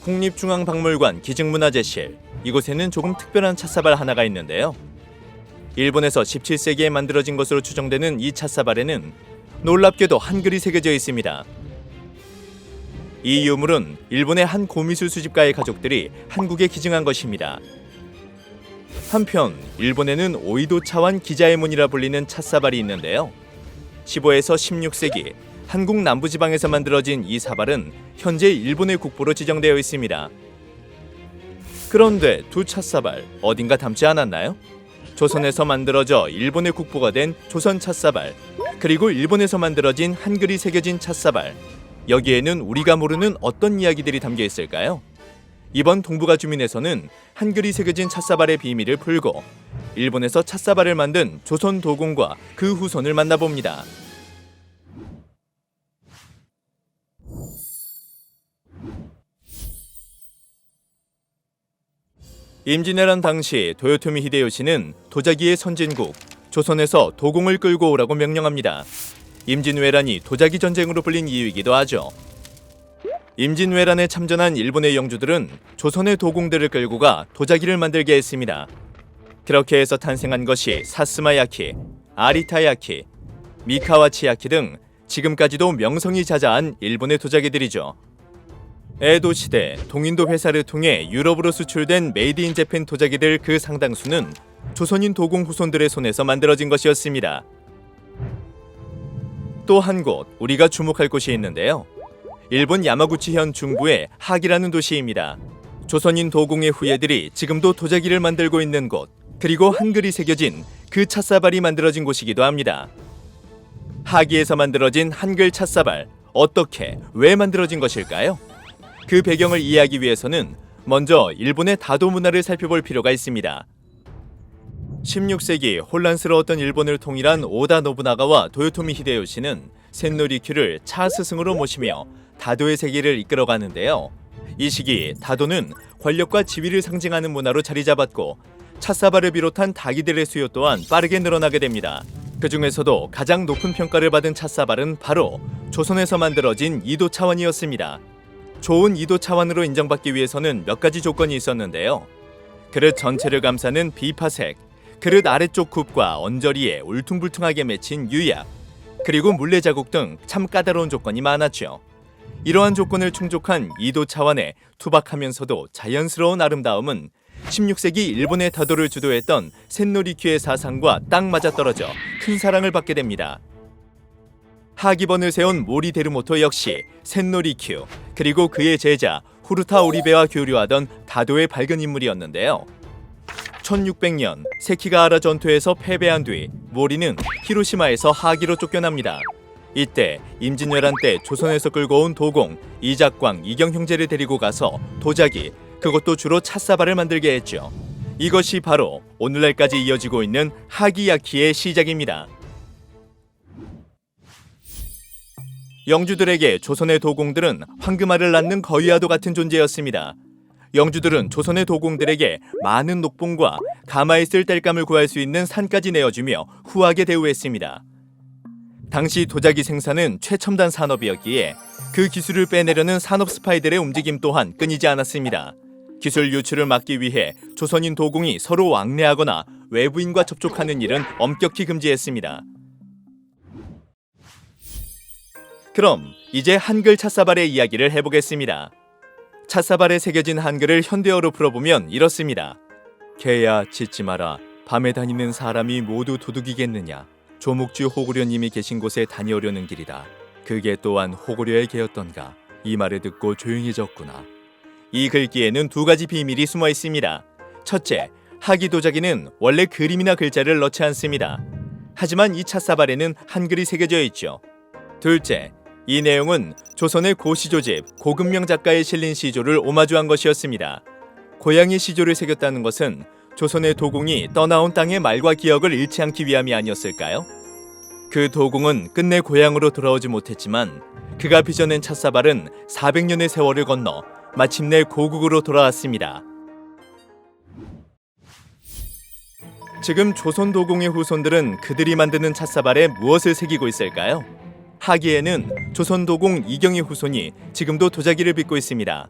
국립중앙박물관 기증문화재실, 이곳에는 조금 특별한 찻사발 하나가 있는데요. 일본에서 17세기에 만들어진 것으로 추정되는 이 찻사발에는 놀랍게도 한글이 새겨져 있습니다. 이 유물은 일본의 한 고미술 수집가의 가족들이 한국에 기증한 것입니다. 한편 일본에는 오이도 차완 기자의문이라 불리는 찻사발이 있는데요. 15에서 16세기 한국 남부지방에서 만들어진 이 사발은 현재 일본의 국보로 지정되어 있습니다. 그런데 두 찻사발 어딘가 닮지 않았나요? 조선에서 만들어져 일본의 국보가 된 조선 찻사발, 그리고 일본에서 만들어진 한글이 새겨진 찻사발, 여기에는 우리가 모르는 어떤 이야기들이 담겨 있을까요? 이번 동북아 주민에서는 한글이 새겨진 찻사발의 비밀을 풀고 일본에서 찻사발을 만든 조선 도공과 그 후손을 만나봅니다. 임진왜란 당시 도요토미 히데요시는 도자기의 선진국 조선에서 도공을 끌고 오라고 명령합니다. 임진왜란이 도자기 전쟁으로 불린 이유이기도 하죠. 임진왜란에 참전한 일본의 영주들은 조선의 도공들을 끌고 가 도자기를 만들게 했습니다. 그렇게 해서 탄생한 것이 사스마야키, 아리타야키, 미카와치야키 등 지금까지도 명성이 자자한 일본의 도자기들이죠. 에도 시대 동인도 회사를 통해 유럽으로 수출된 메이드 인 재팬 도자기들 그 상당수는 조선인 도공 후손들의 손에서 만들어진 것이었습니다. 또 한 곳 우리가 주목할 곳이 있는데요. 일본 야마구치현 중부의 하기라는 도시입니다. 조선인 도공의 후예들이 지금도 도자기를 만들고 있는 곳, 그리고 한글이 새겨진 그 찻사발이 만들어진 곳이기도 합니다. 하기에서 만들어진 한글 찻사발, 어떻게, 왜 만들어진 것일까요? 그 배경을 이해하기 위해서는 먼저 일본의 다도 문화를 살펴볼 필요가 있습니다. 16세기 혼란스러웠던 일본을 통일한 오다 노부나가와 도요토미 히데요시는 센노리큐를 차 스승으로 모시며 다도의 세계를 이끌어가는데요. 이 시기 다도는 권력과 지위를 상징하는 문화로 자리 잡았고 찻사발을 비롯한 다기들의 수요 또한 빠르게 늘어나게 됩니다. 그 중에서도 가장 높은 평가를 받은 찻사발은 바로 조선에서 만들어진 이도 차완이었습니다. 좋은 이도 차완으로 인정받기 위해서는 몇 가지 조건이 있었는데요. 그릇 전체를 감싸는 비파색, 그릇 아래쪽 굽과 언저리에 울퉁불퉁하게 맺힌 유약, 그리고 물레 자국 등 참 까다로운 조건이 많았죠. 이러한 조건을 충족한 이도 차완의 투박하면서도 자연스러운 아름다움은 16세기 일본의 다도를 주도했던 센노리큐의 사상과 딱 맞아떨어져 큰 사랑을 받게 됩니다. 하기번을 세운 모리 데르모토 역시 센노리큐, 그리고 그의 제자 후르타 오리베와 교류하던 다도의 밝은 인물이었는데요. 1600년 세키가하라 전투에서 패배한 뒤 모리는 히로시마에서 하기로 쫓겨납니다. 이때 임진왜란 때 조선에서 끌고 온 도공 이작광, 이경 형제를 데리고 가서 도자기, 그것도 주로 찻사발을 만들게 했죠. 이것이 바로 오늘날까지 이어지고 있는 하기야키의 시작입니다. 영주들에게 조선의 도공들은 황금알을 낳는 거위와도 같은 존재였습니다. 영주들은 조선의 도공들에게 많은 녹봉과 가마에 쓸 땔감을 구할 수 있는 산까지 내어주며 후하게 대우했습니다. 당시 도자기 생산은 최첨단 산업이었기에 그 기술을 빼내려는 산업 스파이들의 움직임 또한 끊이지 않았습니다. 기술 유출을 막기 위해 조선인 도공이 서로 왕래하거나 외부인과 접촉하는 일은 엄격히 금지했습니다. 그럼 이제 한글 찻사발의 이야기를 해보겠습니다. 찻사발에 새겨진 한글을 현대어로 풀어보면 이렇습니다. 개야 짖지 마라. 밤에 다니는 사람이 모두 도둑이겠느냐. 조목주 호구려님이 계신 곳에 다녀오려는 길이다. 그게 또한 호구려의 개였던가. 이 말을 듣고 조용해졌구나. 이 글귀에는 두 가지 비밀이 숨어 있습니다. 첫째, 하기 도자기는 원래 그림이나 글자를 넣지 않습니다. 하지만 이 찻사발에는 한글이 새겨져 있죠. 둘째, 이 내용은 조선의 고시조집 고금명 작가의 실린 시조를 오마주한 것이었습니다. 고향의 시조를 새겼다는 것은 조선의 도공이 떠나온 땅의 말과 기억을 잃지 않기 위함이 아니었을까요? 그 도공은 끝내 고향으로 돌아오지 못했지만 그가 빚어낸 찻사발은 400년의 세월을 건너 마침내 고국으로 돌아왔습니다. 지금 조선 도공의 후손들은 그들이 만드는 찻사발에 무엇을 새기고 있을까요? 하기에는 조선 도공 이경의 후손이 지금도 도자기를 빚고 있습니다.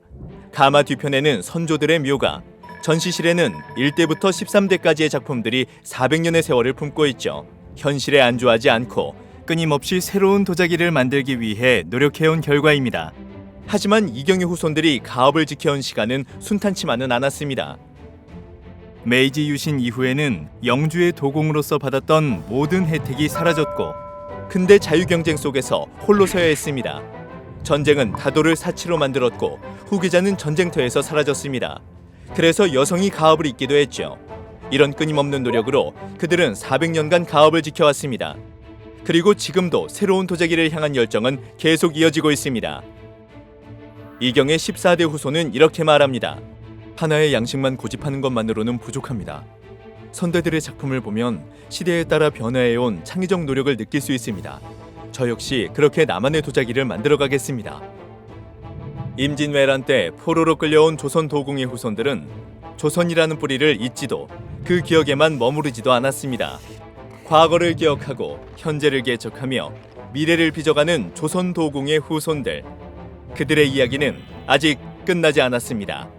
가마 뒤편에는 선조들의 묘가, 전시실에는 1대부터 13대까지의 작품들이 400년의 세월을 품고 있죠. 현실에 안주하지 않고 끊임없이 새로운 도자기를 만들기 위해 노력해온 결과입니다. 하지만 이경의 후손들이 가업을 지켜온 시간은 순탄치만은 않았습니다. 메이지 유신 이후에는 영주의 도공으로서 받았던 모든 혜택이 사라졌고 근대 자유경쟁 속에서 홀로 서야 했습니다. 전쟁은 다도를 사치로 만들었고 후계자는 전쟁터에서 사라졌습니다. 그래서 여성이 가업을 잇기도 했죠. 이런 끊임없는 노력으로 그들은 400년간 가업을 지켜왔습니다. 그리고 지금도 새로운 도자기를 향한 열정은 계속 이어지고 있습니다. 이경의 14대 후손은 이렇게 말합니다. 하나의 양식만 고집하는 것만으로는 부족합니다. 선대들의 작품을 보면 시대에 따라 변화해온 창의적 노력을 느낄 수 있습니다. 저 역시 그렇게 나만의 도자기를 만들어가겠습니다. 임진왜란 때 포로로 끌려온 조선 도공의 후손들은 조선이라는 뿌리를 잊지도 그 기억에만 머무르지도 않았습니다. 과거를 기억하고 현재를 개척하며 미래를 빚어가는 조선 도공의 후손들. 그들의 이야기는 아직 끝나지 않았습니다.